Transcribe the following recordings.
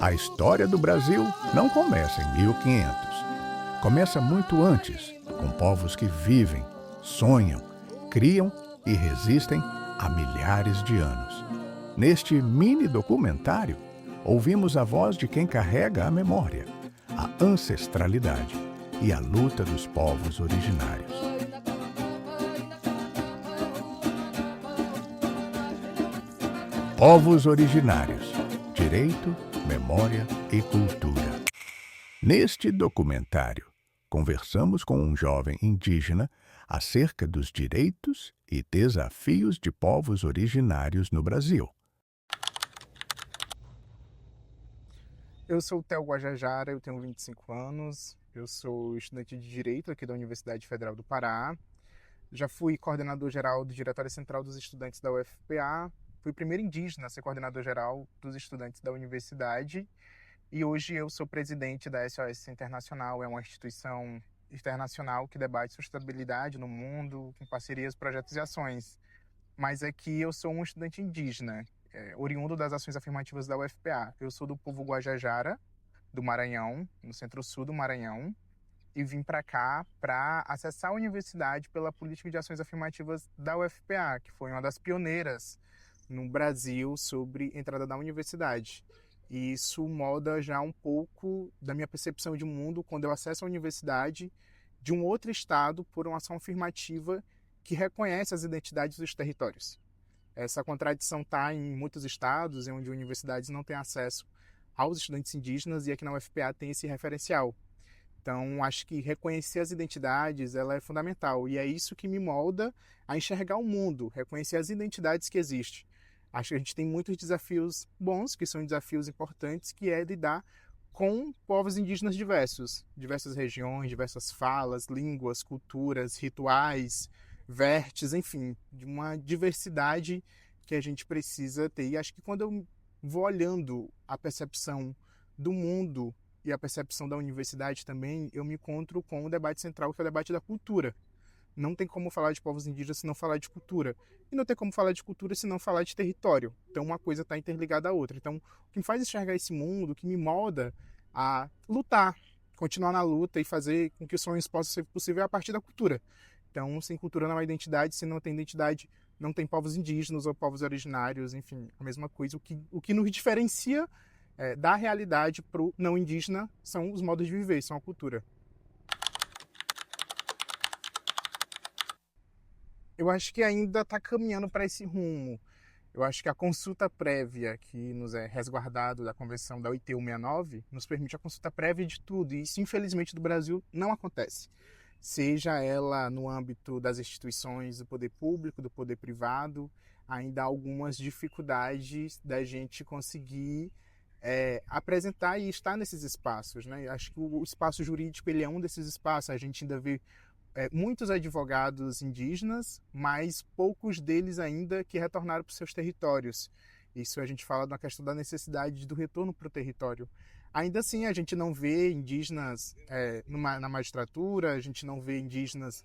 A história do Brasil não começa em 1500. Começa muito antes, com povos que vivem, sonham, criam e resistem há milhares de anos. Neste mini documentário, ouvimos a voz de quem carrega a memória, a ancestralidade e a luta dos povos originários. Povos originários, direito, memória e cultura. Neste documentário, conversamos com um jovem indígena acerca dos direitos e desafios de povos originários no Brasil. Eu sou o Theo Guajajara, eu tenho 25 anos, eu sou estudante de Direito aqui da Universidade Federal do Pará. Já fui coordenador-geral do Diretório Central dos Estudantes da UFPA, fui o primeiro indígena a ser coordenador-geral dos estudantes da universidade e hoje eu sou presidente da SOS Internacional, é uma instituição internacional que debate sustentabilidade no mundo, com parcerias, projetos e ações. Mas aqui eu sou um estudante indígena, oriundo das ações afirmativas da UFPA. Eu sou do povo Guajajara, do Maranhão, no centro-sul do Maranhão, e vim para cá para acessar a universidade pela política de ações afirmativas da UFPA, que foi uma das pioneiras no Brasil sobre entrada da universidade. E isso molda já um pouco da minha percepção de mundo quando eu acesso a universidade de um outro estado por uma ação afirmativa que reconhece as identidades dos territórios. Essa contradição está em muitos estados, onde universidades não têm acesso aos estudantes indígenas, e aqui na UFPA tem esse referencial. Então, acho que reconhecer as identidades ela é fundamental, e é isso que me molda a enxergar o mundo, reconhecer as identidades que existem. Acho que a gente tem muitos desafios bons, que são desafios importantes, que é lidar com povos indígenas diversos, diversas regiões, diversas falas, línguas, culturas, rituais, vertes, enfim, de uma diversidade que a gente precisa ter. E acho que quando eu vou olhando a percepção do mundo e a percepção da universidade também, eu me encontro com o debate central, que é o debate da cultura. Não tem como falar de povos indígenas se não falar de cultura. E não tem como falar de cultura se não falar de território. Então uma coisa está interligada à outra. Então o que me faz enxergar esse mundo, o que me molda a lutar, continuar na luta e fazer com que os sonhos possam ser possíveis é a partir da cultura. Então, sem cultura não há identidade, se não tem identidade, não tem povos indígenas ou povos originários, enfim, a mesma coisa. O que nos diferencia da realidade para o não indígena são os modos de viver, são a cultura. Eu acho que ainda está caminhando para esse rumo. Eu acho que a consulta prévia que nos é resguardado da Convenção da 8169 nos permite a consulta prévia de tudo, e isso, infelizmente, no Brasil não acontece. Seja ela no âmbito das instituições do poder público, do poder privado, ainda há algumas dificuldades da gente conseguir apresentar e estar nesses espaços, né? Acho que o espaço jurídico ele é um desses espaços. A gente ainda vê muitos advogados indígenas, mas poucos deles ainda que retornaram para os seus territórios. Isso a gente fala da questão da necessidade do retorno para o território. Ainda assim, a gente não vê indígenas na magistratura, a gente não vê indígenas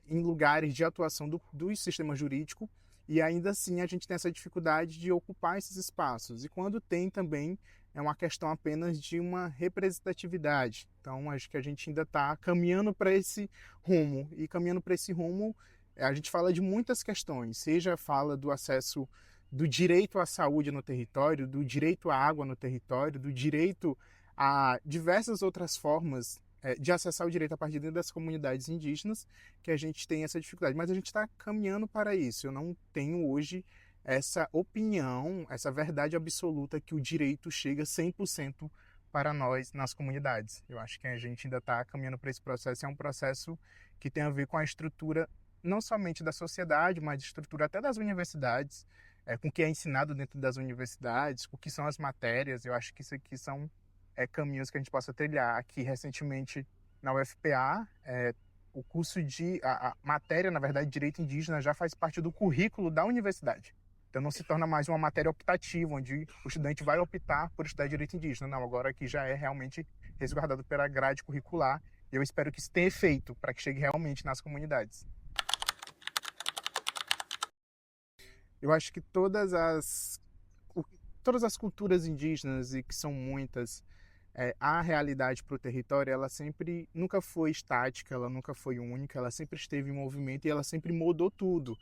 em lugares de atuação do sistema jurídico, e ainda assim a gente tem essa dificuldade de ocupar esses espaços. E quando tem também, é uma questão apenas de uma representatividade. Então, acho que a gente ainda está caminhando para esse rumo. E caminhando para esse rumo, a gente fala de muitas questões, seja fala do acesso do direito à saúde no território, do direito à água no território, do direito a diversas outras formas de acessar o direito a partir das comunidades indígenas, que a gente tem essa dificuldade. Mas a gente está caminhando para isso. Eu não tenho hoje essa opinião, essa verdade absoluta que o direito chega 100% para nós nas comunidades. Eu acho que a gente ainda está caminhando para esse processo. É um processo que tem a ver com a estrutura não somente da sociedade, mas a estrutura até das universidades, com o que é ensinado dentro das universidades, o que são as matérias. Eu acho que isso aqui são caminhos que a gente possa trilhar. Aqui, recentemente, na UFPA, o curso a matéria, na verdade, Direito Indígena, já faz parte do currículo da universidade. Então não se torna mais uma matéria optativa, onde o estudante vai optar por estudar Direito Indígena. Não, agora aqui já é realmente resguardado pela grade curricular, e eu espero que isso tenha efeito para que chegue realmente nas comunidades. Eu acho que todas as culturas indígenas, e que são muitas, a realidade para o território, ela sempre nunca foi estática, ela nunca foi única, ela sempre esteve em movimento e ela sempre mudou tudo.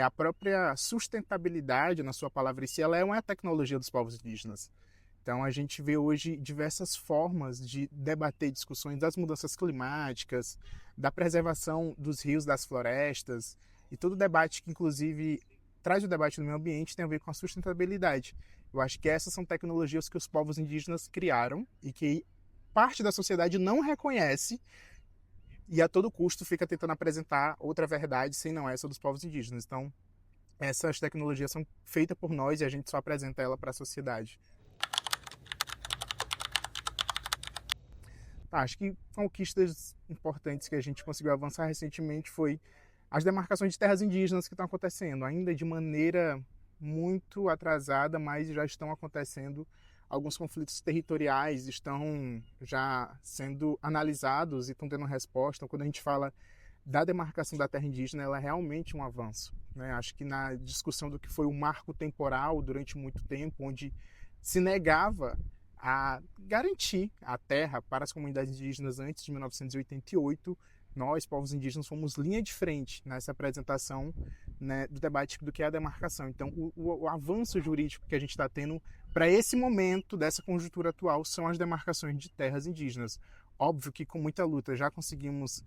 A própria sustentabilidade, na sua palavra em si, ela é uma tecnologia dos povos indígenas. Então a gente vê hoje diversas formas de debater discussões das mudanças climáticas, da preservação dos rios, das florestas, e todo debate que inclusive traz o debate do meio ambiente tem a ver com a sustentabilidade. Eu acho que essas são tecnologias que os povos indígenas criaram e que parte da sociedade não reconhece e a todo custo fica tentando apresentar outra verdade sem não essa dos povos indígenas. Então, essas tecnologias são feitas por nós e a gente só apresenta ela para a sociedade. Acho que conquistas importantes que a gente conseguiu avançar recentemente foi as demarcações de terras indígenas que estão acontecendo, ainda de maneira muito atrasada, mas já estão acontecendo. Alguns conflitos territoriais estão já sendo analisados e estão tendo resposta. Então, quando a gente fala da demarcação da terra indígena, ela é realmente um avanço, né? Acho que na discussão do que foi o marco temporal durante muito tempo, onde se negava a garantir a terra para as comunidades indígenas antes de 1988, nós, povos indígenas, fomos linha de frente nessa apresentação, né, do debate do que é a demarcação. Então, o avanço jurídico que a gente está tendo para esse momento, dessa conjuntura atual, são as demarcações de terras indígenas. Óbvio que com muita luta já conseguimos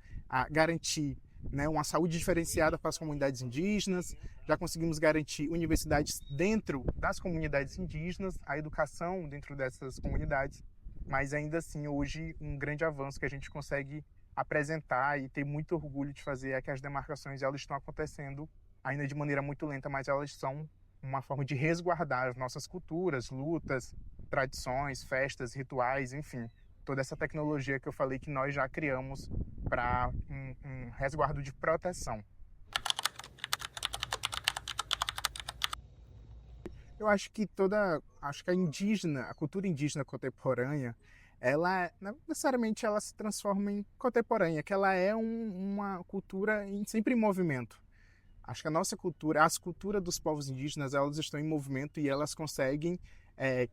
garantir, né, uma saúde diferenciada para as comunidades indígenas, já conseguimos garantir universidades dentro das comunidades indígenas, a educação dentro dessas comunidades, mas ainda assim hoje um grande avanço que a gente consegue apresentar e ter muito orgulho de fazer é que as demarcações elas estão acontecendo ainda de maneira muito lenta, mas elas são uma forma de resguardar as nossas culturas, lutas, tradições, festas, rituais, enfim, toda essa tecnologia que eu falei que nós já criamos para um resguardo de proteção. Eu acho que a cultura indígena contemporânea, ela não necessariamente ela se transforma em contemporânea, que ela é uma cultura sempre em movimento. Acho que a nossa cultura, as culturas dos povos indígenas, elas estão em movimento e elas conseguem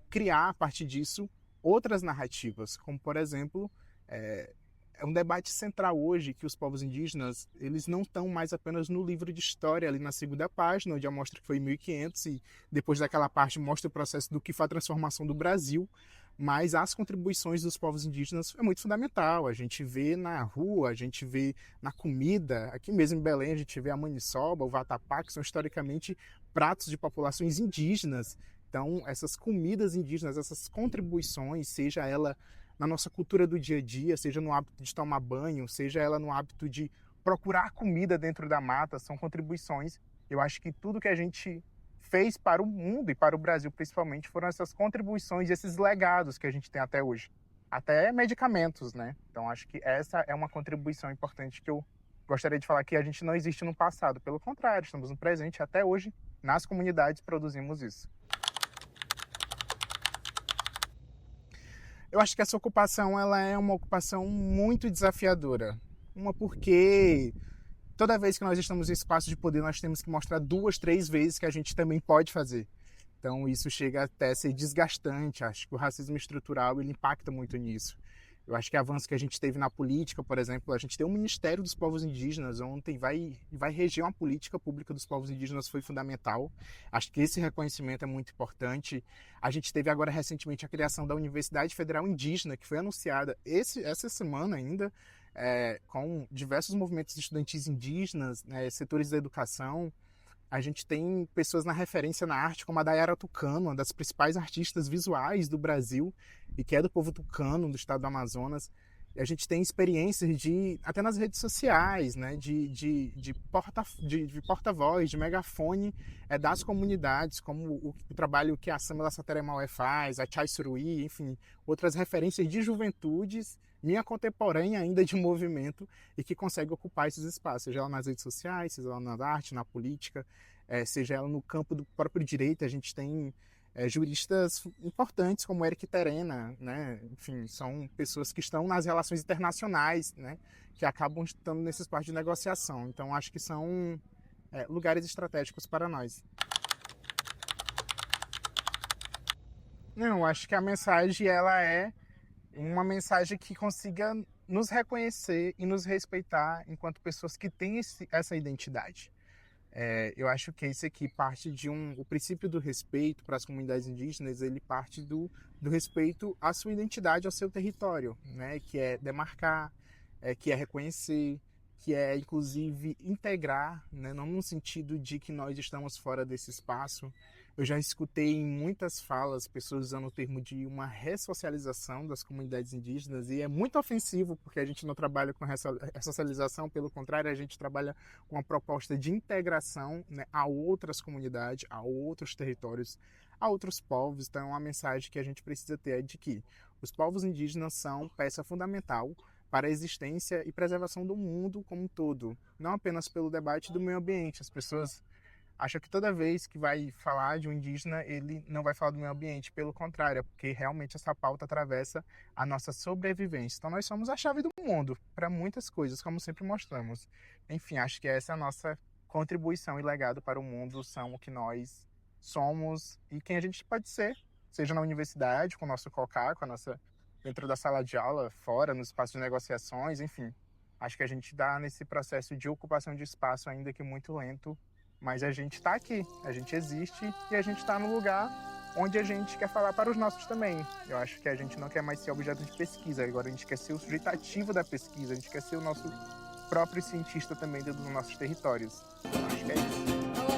criar a partir disso outras narrativas, como por exemplo, é um debate central hoje que os povos indígenas, eles não estão mais apenas no livro de história, ali na segunda página, onde mostra que foi em 1500 e depois daquela parte mostra o processo do que foi a transformação do Brasil, mas as contribuições dos povos indígenas é muito fundamental. A gente vê na rua, a gente vê na comida, aqui mesmo em Belém a gente vê a maniçoba, o vatapá, que são historicamente pratos de populações indígenas. Então, essas comidas indígenas, essas contribuições, seja ela na nossa cultura do dia a dia, seja no hábito de tomar banho, seja ela no hábito de procurar comida dentro da mata, são contribuições. Eu acho que tudo que a gente fez para o mundo e para o Brasil principalmente foram essas contribuições, esses legados que a gente tem até hoje. Até medicamentos, né? Então acho que essa é uma contribuição importante que eu gostaria de falar, que a gente não existe no passado. Pelo contrário, estamos no presente e até hoje nas comunidades produzimos isso. Eu acho que essa ocupação ela é uma ocupação muito desafiadora. Uma porque toda vez que nós estamos em espaço de poder, nós temos que mostrar 2, 3 vezes que a gente também pode fazer. Então isso chega até a ser desgastante. Acho que o racismo estrutural ele impacta muito nisso. Eu acho que o avanço que a gente teve na política, por exemplo, a gente tem um Ministério dos Povos Indígenas, ontem vai reger uma política pública dos povos indígenas, foi fundamental. Acho que esse reconhecimento é muito importante. A gente teve agora recentemente a criação da Universidade Federal Indígena, que foi anunciada essa semana ainda, com diversos movimentos estudantis indígenas, né, setores da educação. A gente tem pessoas na referência na arte, como a Dayara Tucano, uma das principais artistas visuais do Brasil, e que é do povo tucano, do estado do Amazonas. E a gente tem experiências até nas redes sociais, né, de porta-voz, de megafone das comunidades, como o trabalho que a Samela Sateremaué faz, a Chai Suruí, enfim, outras referências de juventudes, minha contemporânea ainda de movimento, e que consegue ocupar esses espaços, seja ela nas redes sociais, seja ela na arte, na política, seja ela no campo do próprio direito. A gente tem juristas importantes como Eric Terena, né? Enfim, são pessoas que estão nas relações internacionais, né? Que acabam estando nesse espaço de negociação. Então, acho que são lugares estratégicos para nós. Não, eu acho que a mensagem ela é uma mensagem que consiga nos reconhecer e nos respeitar enquanto pessoas que têm essa identidade. Eu acho que esse aqui parte o princípio do respeito para as comunidades indígenas, ele parte do respeito à sua identidade, ao seu território, né? Que é demarcar, que é reconhecer, que é inclusive integrar, né? Não no sentido de que nós estamos fora desse espaço. Eu já escutei em muitas falas pessoas usando o termo de uma ressocialização das comunidades indígenas, e é muito ofensivo porque a gente não trabalha com ressocialização, pelo contrário, a gente trabalha com uma proposta de integração, né, a outras comunidades, a outros territórios, a outros povos. Então, uma mensagem que a gente precisa ter é de que os povos indígenas são peça fundamental para a existência e preservação do mundo como um todo, não apenas pelo debate do meio ambiente. As pessoas acham que toda vez que vai falar de um indígena, ele não vai falar do meio ambiente, pelo contrário, porque realmente essa pauta atravessa a nossa sobrevivência. Então nós somos a chave do mundo para muitas coisas, como sempre mostramos. Enfim, acho que essa é a nossa contribuição e legado para o mundo, são o que nós somos e quem a gente pode ser, seja na universidade, com o nosso cocá, com a nossa dentro da sala de aula, fora, no espaço de negociações, enfim. Acho que a gente está nesse processo de ocupação de espaço, ainda que muito lento, mas a gente está aqui, a gente existe e a gente está no lugar onde a gente quer falar para os nossos também. Eu acho que a gente não quer mais ser objeto de pesquisa, agora a gente quer ser o sujeito ativo da pesquisa, a gente quer ser o nosso próprio cientista também dentro dos nossos territórios. Acho que é isso.